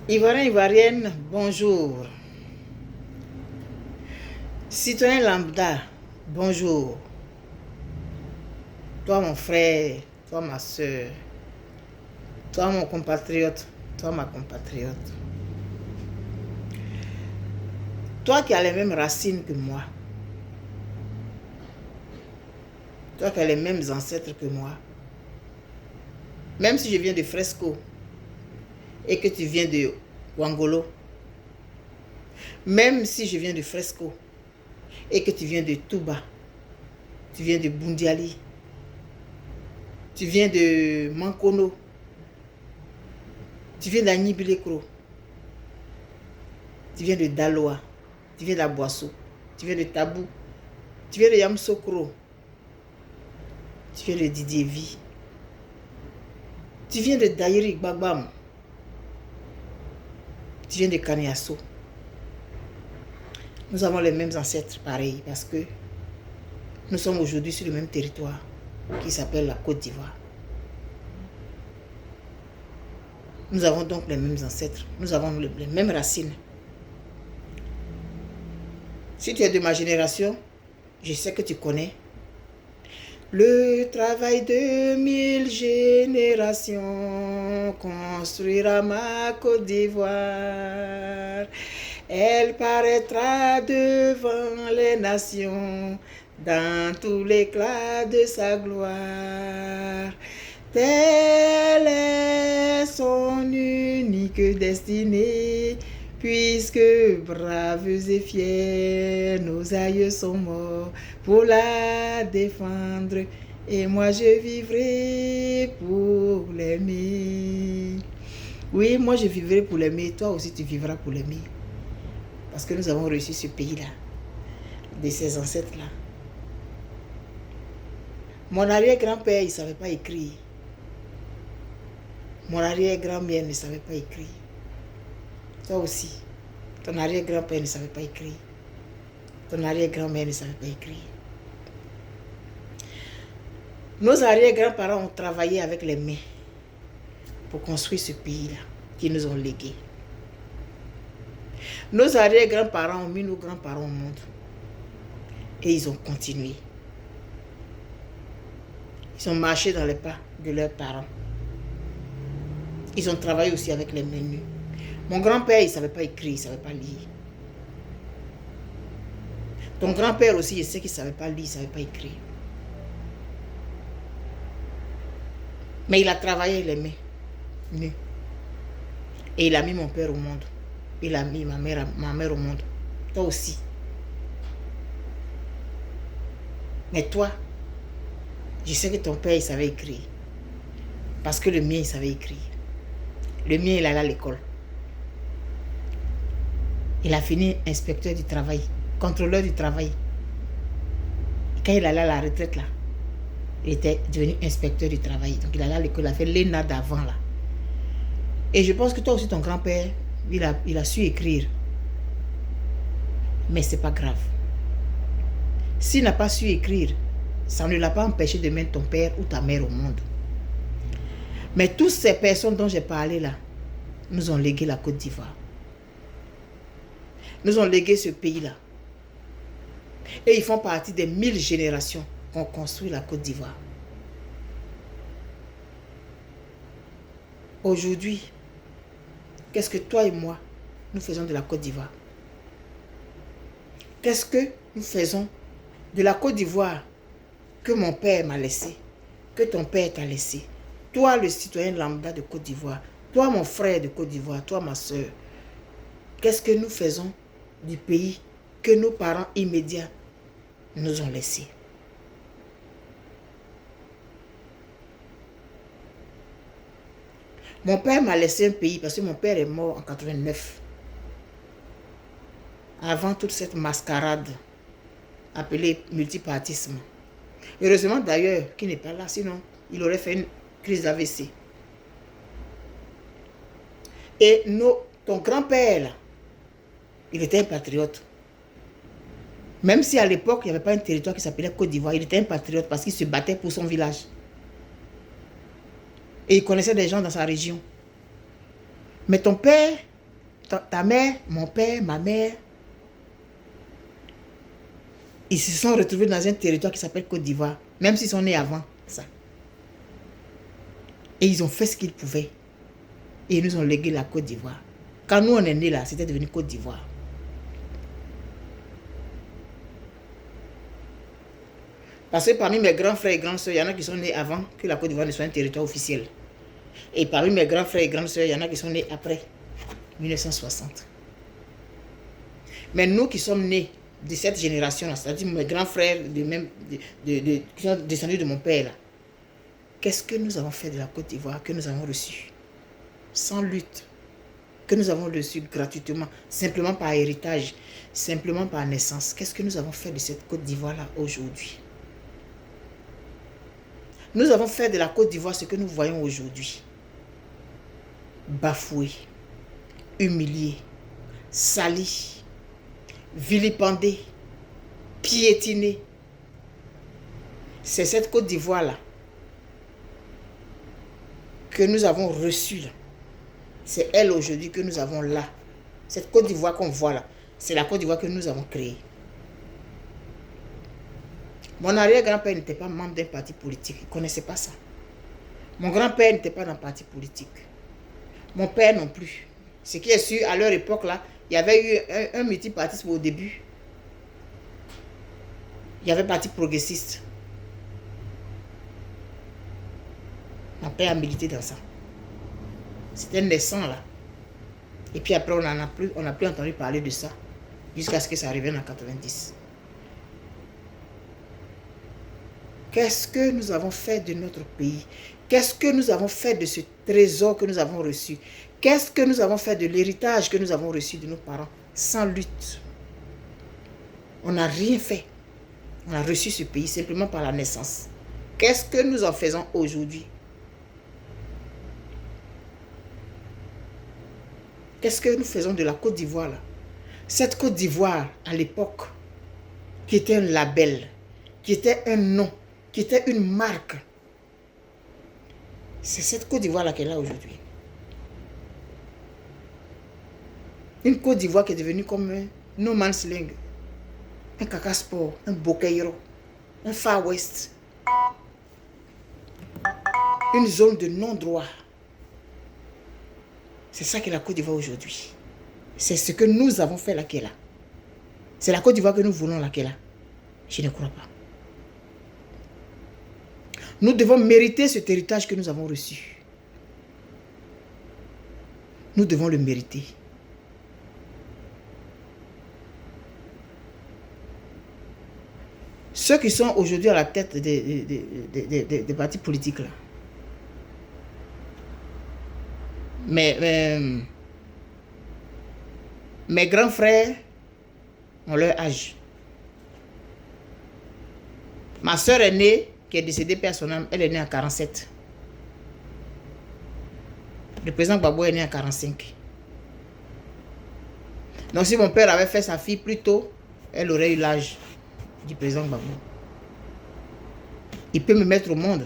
Ivoirien, Ivoirienne, bonjour. Citoyen lambda, bonjour. Toi mon frère, toi ma soeur, toi mon compatriote, toi ma compatriote. Toi qui as les mêmes racines que moi. Toi qui as les mêmes ancêtres que moi. Même si je viens de Fresco et que tu viens de Wangolo. Même si je viens de Fresco et que tu viens de Touba. Tu viens de Bundiali. Tu viens de Mankono. Tu viens d'Agnibilekro. Tu viens de Daloa. Tu viens d'Aboasso. Tu viens de Tabou. Tu viens de Yamsokro. Tu viens de Didievi. Tu viens de Daïri Babam. Tu viens de Kaniasso. Nous avons les mêmes ancêtres pareils parce que nous sommes aujourd'hui sur le même territoire qui s'appelle la Côte d'Ivoire. Nous avons donc les mêmes ancêtres. Nous avons les mêmes racines. Si tu es de ma génération, je sais que tu connais. Le travail de 1000 générations construira ma Côte d'Ivoire. Elle paraîtra devant les nations dans tout l'éclat de sa gloire. Telle est son unique destinée, puisque braves et fiers, nos aïeux sont morts pour la défendre. Et moi je vivrai pour l'aimer. Oui, moi je vivrai pour l'aimer. Toi aussi tu vivras pour l'aimer. Parce que nous avons reçu ce pays-là, de ses ancêtres-là. Mon arrière-grand-père, il ne savait pas écrire. Mon arrière-grand-mère ne savait pas écrire. Toi aussi, ton arrière-grand-père ne savait pas écrire. Ton arrière-grand-mère ne savait pas écrire. Nos arrière-grands-parents ont travaillé avec les mains pour construire ce pays-là qu'ils nous ont légué. Nos arrière-grands-parents ont mis nos grands-parents au monde. Et ils ont continué. Ils ont marché dans les pas de leurs parents. Ils ont travaillé aussi avec les mains nues. Mon grand-père, il ne savait pas écrire, il ne savait pas lire. Ton grand-père aussi, je sais qu'il ne savait pas lire, il ne savait pas écrire. Mais il a travaillé les mains nues. Et il a mis mon père au monde. Il a mis ma mère au monde. Toi aussi. Mais toi, je sais que ton père, il savait écrire. Parce que le mien, il savait écrire. Le mien, il allait à l'école. Il a fini inspecteur du travail, contrôleur du travail. Et quand il allait à la retraite, là, il était devenu inspecteur du travail. Donc il allait à l'école, il a fait l'ENA d'avant, là. Et je pense que toi aussi, ton grand-père, il a su écrire. Mais ce n'est pas grave. S'il n'a pas su écrire, ça ne l'a pas empêché de mettre ton père ou ta mère au monde. Mais toutes ces personnes dont j'ai parlé là, nous ont légué la Côte d'Ivoire. Nous ont légué ce pays-là. Et ils font partie des 1000 générations qui ont construit la Côte d'Ivoire. Aujourd'hui, qu'est-ce que toi et moi, nous faisons de la Côte d'Ivoire? Qu'est-ce que nous faisons de la Côte d'Ivoire que mon père m'a laissé, que ton père t'a laissé? Toi, le citoyen lambda de Côte d'Ivoire, toi, mon frère de Côte d'Ivoire, toi, ma soeur, qu'est-ce que nous faisons du pays que nos parents immédiats nous ont laissé? Mon père m'a laissé un pays parce que mon père est mort en 89. Avant toute cette mascarade appelée multipartisme. Heureusement d'ailleurs qu'il n'est pas là, sinon il aurait fait une crise d'AVC. Et ton grand-père, là, il était un patriote. Même si à l'époque, il n'y avait pas un territoire qui s'appelait Côte d'Ivoire, il était un patriote parce qu'il se battait pour son village. Et il connaissait des gens dans sa région. Mais ton père ta mère, mon père, ma mère, ils se sont retrouvés dans un territoire qui s'appelle Côte d'Ivoire, même s'ils sont nés avant ça. Et ils ont fait ce qu'ils pouvaient. Et ils nous ont légué la Côte d'Ivoire. Quand nous, on est nés là, c'était devenu Côte d'Ivoire. Parce que parmi mes grands frères et grandes sœurs, il y en a qui sont nés avant que la Côte d'Ivoire ne soit un territoire officiel. Et parmi mes grands frères et grandes sœurs, il y en a qui sont nés après 1960. Mais nous qui sommes nés de cette génération-là, c'est-à-dire mes grands frères qui sont descendus de mon père, là, qu'est-ce que nous avons fait de la Côte d'Ivoire que nous avons reçu sans lutte, que nous avons reçu gratuitement, simplement par héritage, simplement par naissance? Qu'est-ce que nous avons fait de cette Côte d'Ivoire-là aujourd'hui? Nous avons fait de la Côte d'Ivoire ce que nous voyons aujourd'hui. Bafoué, humilié, sali, vilipendé, piétiné. C'est cette Côte d'Ivoire-là que nous avons reçue là. C'est elle aujourd'hui que nous avons là. Cette Côte d'Ivoire qu'on voit là, c'est la Côte d'Ivoire que nous avons créée. Mon arrière-grand-père n'était pas membre d'un parti politique. Il ne connaissait pas ça. Mon grand-père n'était pas dans un parti politique. Mon père non plus. Ce qui est sûr, à leur époque là, il y avait eu un multipartisme au début. Il y avait un parti progressiste. Mon père a milité dans ça. C'était naissant là. Et puis après, on n'a plus entendu parler de ça. Jusqu'à ce que ça revienne en 90. Qu'est-ce que nous avons fait de notre pays? Qu'est-ce que nous avons fait de ce trésor que nous avons reçu? Qu'est-ce que nous avons fait de l'héritage que nous avons reçu de nos parents? Sans lutte. On n'a rien fait. On a reçu ce pays simplement par la naissance. Qu'est-ce que nous en faisons aujourd'hui? Qu'est-ce que nous faisons de la Côte d'Ivoire là? Cette Côte d'Ivoire, à l'époque, qui était un label, qui était un nom, qui était une marque. C'est cette Côte d'Ivoire là qu'elle a aujourd'hui. Une Côte d'Ivoire qui est devenue comme un no man's land, un Kaka Sport, un Bokairo, un Far West, une zone de non-droit. C'est ça que la Côte d'Ivoire aujourd'hui. C'est ce que nous avons fait là qui est là. C'est la Côte d'Ivoire que nous voulons là qui est là. Je ne crois pas. Nous devons mériter cet héritage que nous avons reçu. Nous devons le mériter. Ceux qui sont aujourd'hui à la tête des partis politiques là, mes grands frères ont leur âge. Ma soeur aînée, qui est décédée père son âme, elle est née en 47. Le président Gbagbo est né en 45. Donc si mon père avait fait sa fille plus tôt, elle aurait eu l'âge du président Gbagbo. Il peut me mettre au monde,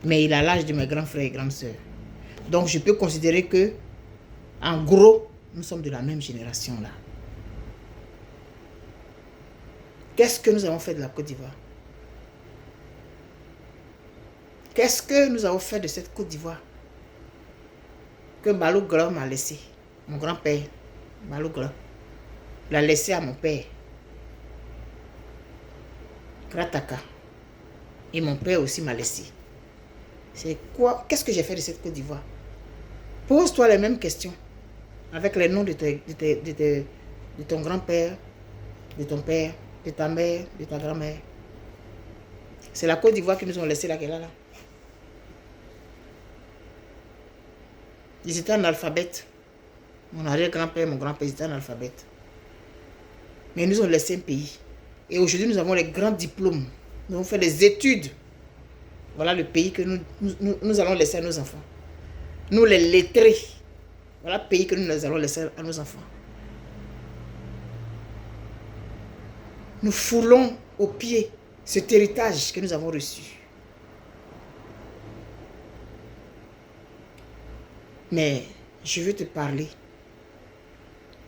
mais il a l'âge de mes grands frères et grandes sœurs. Donc je peux considérer que, en gros, nous sommes de la même génération là. Qu'est-ce que nous avons fait de la Côte d'Ivoire? Qu'est-ce que nous avons fait de cette Côte d'Ivoire que Malou Gras m'a laissé? Mon grand-père, Malou Gras, l'a laissé à mon père, Grataka. Et mon père aussi m'a laissé. C'est quoi? Qu'est-ce que j'ai fait de cette Côte d'Ivoire? Pose-toi les mêmes questions avec les noms de ton grand-père, de ton père, de ta mère, de ta grand-mère. C'est la Côte d'Ivoire qui nous ont laissé là, qu'elle a là. Ils étaient analphabètes. Mon arrière-grand-père, mon grand-père, ils étaient analphabètes. Mais ils nous ont laissé un pays. Et aujourd'hui, nous avons les grands diplômes. Nous avons fait des études. Voilà le pays que nous allons laisser à nos enfants. Nous, les lettrés. Voilà le pays que nous allons laisser à nos enfants. Nous foulons aux pieds cet héritage que nous avons reçu. Mais je veux te parler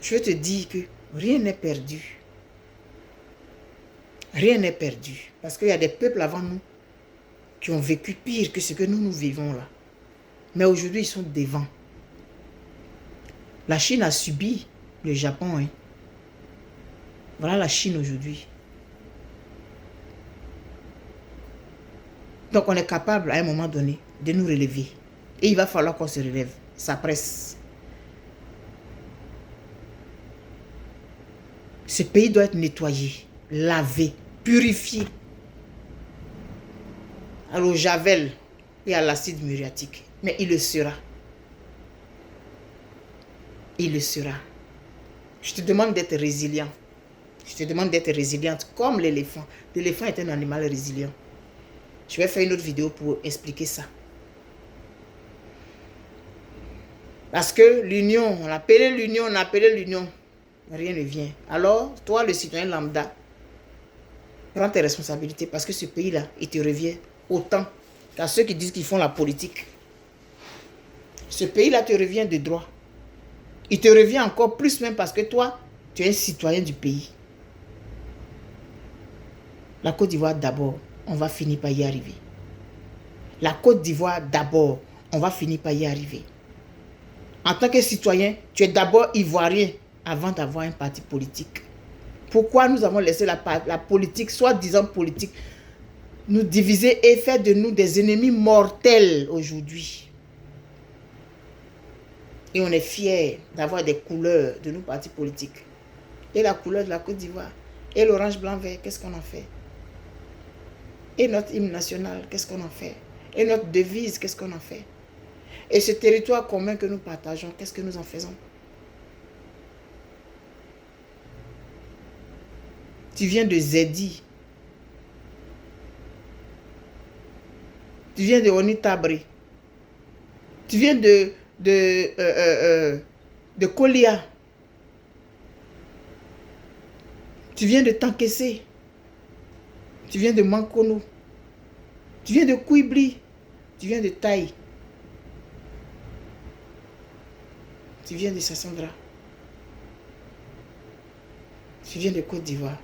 je veux te dire que rien n'est perdu. Rien n'est perdu. Parce qu'il y a des peuples avant nous qui ont vécu pire que ce que nous vivons là. Mais aujourd'hui, ils sont devant. La Chine a subi le Japon. Hein. Voilà la Chine aujourd'hui. Donc, on est capable, à un moment donné, de nous relever. Et il va falloir qu'on se relève. Ça presse. Ce pays doit être nettoyé, lavé, purifié. À l'eau javel et à l'acide muriatique. Mais il le sera. Il le sera. Je te demande d'être résilient. Je te demande d'être résiliente comme l'éléphant. L'éléphant est un animal résilient. Je vais faire une autre vidéo pour expliquer ça. Parce que l'union, on appelait l'union, rien ne vient. Alors, toi, le citoyen lambda, prends tes responsabilités parce que ce pays-là, il te revient autant qu'à ceux qui disent qu'ils font la politique. Ce pays-là te revient de droit. Il te revient encore plus même parce que toi, tu es un citoyen du pays. La Côte d'Ivoire d'abord, on va finir par y arriver. La Côte d'Ivoire d'abord, on va finir par y arriver. En tant que citoyen, tu es d'abord ivoirien avant d'avoir un parti politique. Pourquoi nous avons laissé la politique, soi-disant politique, nous diviser et faire de nous des ennemis mortels aujourd'hui? Et on est fiers d'avoir des couleurs de nos partis politiques. Et la couleur de la Côte d'Ivoire. Et l'orange, blanc, vert, qu'est-ce qu'on en fait? Et notre hymne national, qu'est-ce qu'on en fait? Et notre devise, qu'est-ce qu'on en fait? Et ce territoire commun que nous partageons, qu'est-ce que nous en faisons? Tu viens de Zedi. Tu viens de Onitabri. Tu viens de Kolia. Tu viens de Tankessé. Tu viens de Mankono. Tu viens de Kouibli. Tu viens de Taï. Tu viens de Sassandra. Tu viens de Côte d'Ivoire.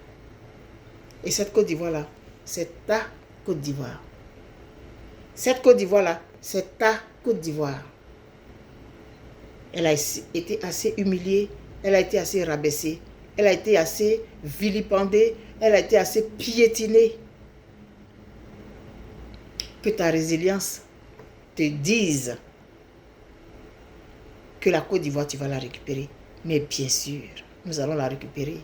Et cette Côte d'Ivoire-là, c'est ta Côte d'Ivoire. Cette Côte d'Ivoire-là, c'est ta Côte d'Ivoire. Elle a été assez humiliée, elle a été assez rabaissée, elle a été assez vilipendée, elle a été assez piétinée. Que ta résilience te dise que la Côte d'Ivoire, tu vas la récupérer. Mais bien sûr, nous allons la récupérer.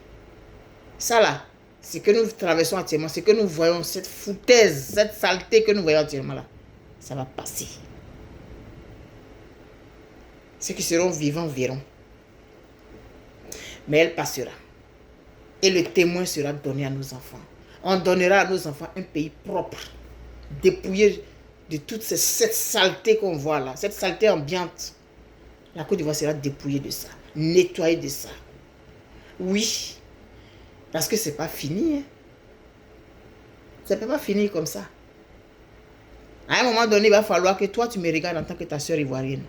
Ça là, ce que nous traversons actuellement, ce que nous voyons, cette foutaise, cette saleté que nous voyons actuellement là, ça va passer. Ceux qui seront vivants verront. Mais elle passera. Et le témoin sera donné à nos enfants. On donnera à nos enfants un pays propre, dépouillé de toute cette saleté qu'on voit là, cette saleté ambiante. La Côte d'Ivoire sera dépouillée de ça, nettoyée de ça. Oui, parce que c'est pas fini. Hein. Ça ne peut pas finir comme ça. À un moment donné, il va falloir que toi, tu me regardes en tant que ta soeur ivoirienne.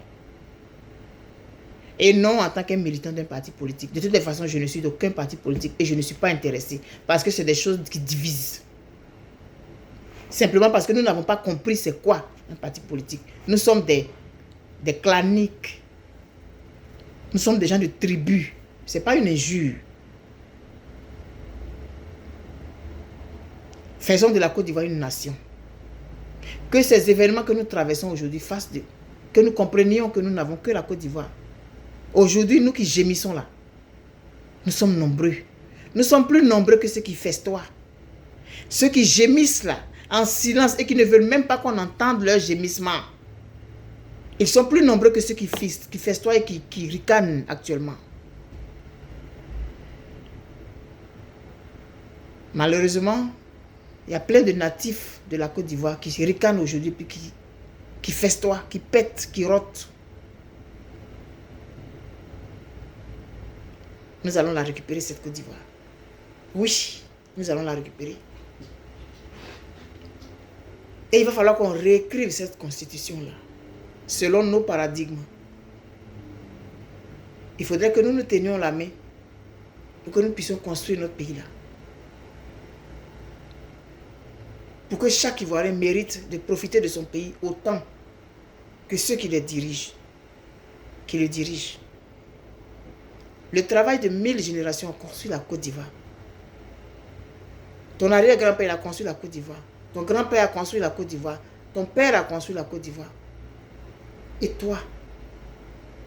Et non en tant qu'un militant d'un parti politique. De toutes les façons, je ne suis d'aucun parti politique et je ne suis pas intéressé. Parce que c'est des choses qui divisent. Simplement parce que nous n'avons pas compris c'est quoi un parti politique. Nous sommes des claniques. Nous sommes des gens de tribus. Ce n'est pas une injure. Faisons de la Côte d'Ivoire une nation. Que ces événements que nous traversons aujourd'hui fassent que nous comprenions que nous n'avons que la Côte d'Ivoire. Aujourd'hui, nous qui gémissons là, nous sommes nombreux. Nous sommes plus nombreux que ceux qui festoient. Ceux qui gémissent là, en silence et qui ne veulent même pas qu'on entende leur gémissement. Ils sont plus nombreux que ceux qui festoient et qui ricanent actuellement. Malheureusement, il y a plein de natifs de la Côte d'Ivoire qui ricanent aujourd'hui, puis qui festoient, qui pètent, qui rotent. Nous allons la récupérer, cette Côte d'Ivoire. Oui, nous allons la récupérer. Et il va falloir qu'on réécrive cette constitution-là, selon nos paradigmes. Il faudrait que nous nous tenions la main pour que nous puissions construire notre pays là. Pour que chaque Ivoirien mérite de profiter de son pays autant que ceux qui le dirigent. Le travail de 1000 générations a construit la Côte d'Ivoire. Ton arrière-grand-père a construit la Côte d'Ivoire. Ton grand-père a construit la Côte d'Ivoire. Ton père a construit la Côte d'Ivoire. Et toi,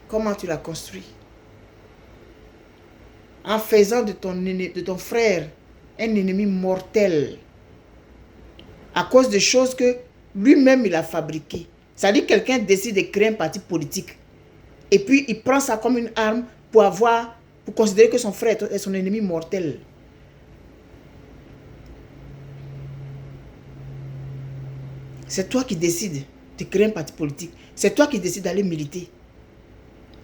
comment tu l'as construit? En faisant de ton frère un ennemi mortel. À cause de choses que lui-même il a fabriquées. C'est-à-dire que quelqu'un décide de créer un parti politique. Et puis il prend ça comme une arme pour considérer que son frère est son ennemi mortel. C'est toi qui décides de créer un parti politique. C'est toi qui décides d'aller militer.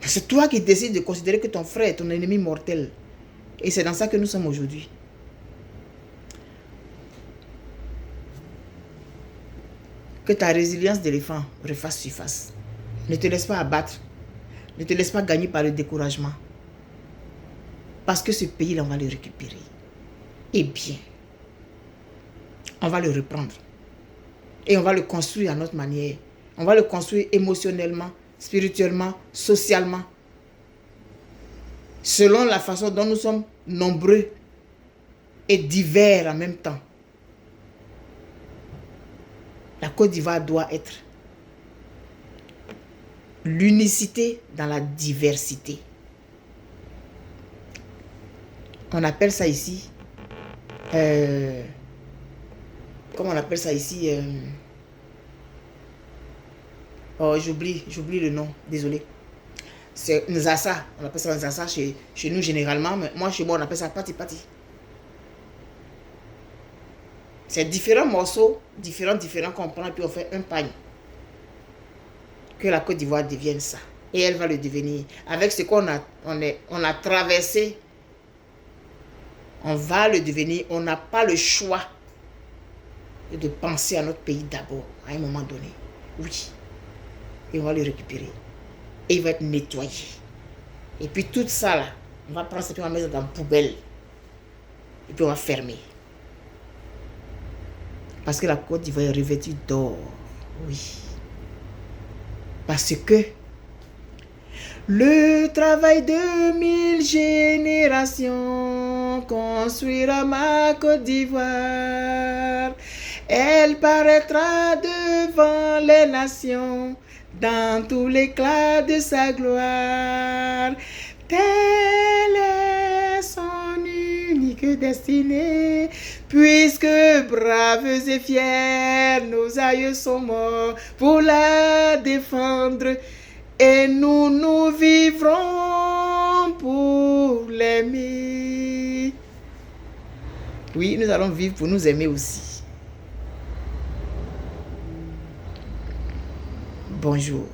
C'est toi qui décides de considérer que ton frère est ton ennemi mortel. Et c'est dans ça que nous sommes aujourd'hui. Que ta résilience d'éléphant refasse surface. Ne te laisse pas abattre. Ne te laisse pas gagner par le découragement. Parce que ce pays-là, on va le récupérer. Et bien, on va le reprendre. Et on va le construire à notre manière. On va le construire émotionnellement, spirituellement, socialement. Selon la façon dont nous sommes nombreux et divers en même temps. La Côte d'Ivoire doit être l'unicité dans la diversité. On appelle ça ici... comment on appelle ça ici? Oh, j'oublie le nom, désolé. C'est Nzassa, on appelle ça Nzassa chez nous généralement, mais moi chez moi on appelle ça pati pati. C'est différents morceaux, différents qu'on prend et puis on fait un pagne. Que la Côte d'Ivoire devienne ça. Et elle va le devenir. Avec ce qu'on a traversé, on va le devenir. On n'a pas le choix de penser à notre pays d'abord, à un moment donné. Oui. Et on va le récupérer. Et il va être nettoyé. Et puis tout ça là, on va prendre ça et on va mettre dans la poubelle. Et puis on va fermer. Parce que la Côte d'Ivoire est revêtue d'or. Oui. Parce que le travail de 1000 générations construira ma Côte d'Ivoire. Elle paraîtra devant les nations dans tout l'éclat de sa gloire. Telle est son unique destinée, puisque braves et fiers, nos aïeux sont morts pour la défendre, et nous vivrons pour l'aimer. Oui, nous allons vivre pour nous aimer aussi. Bonjour.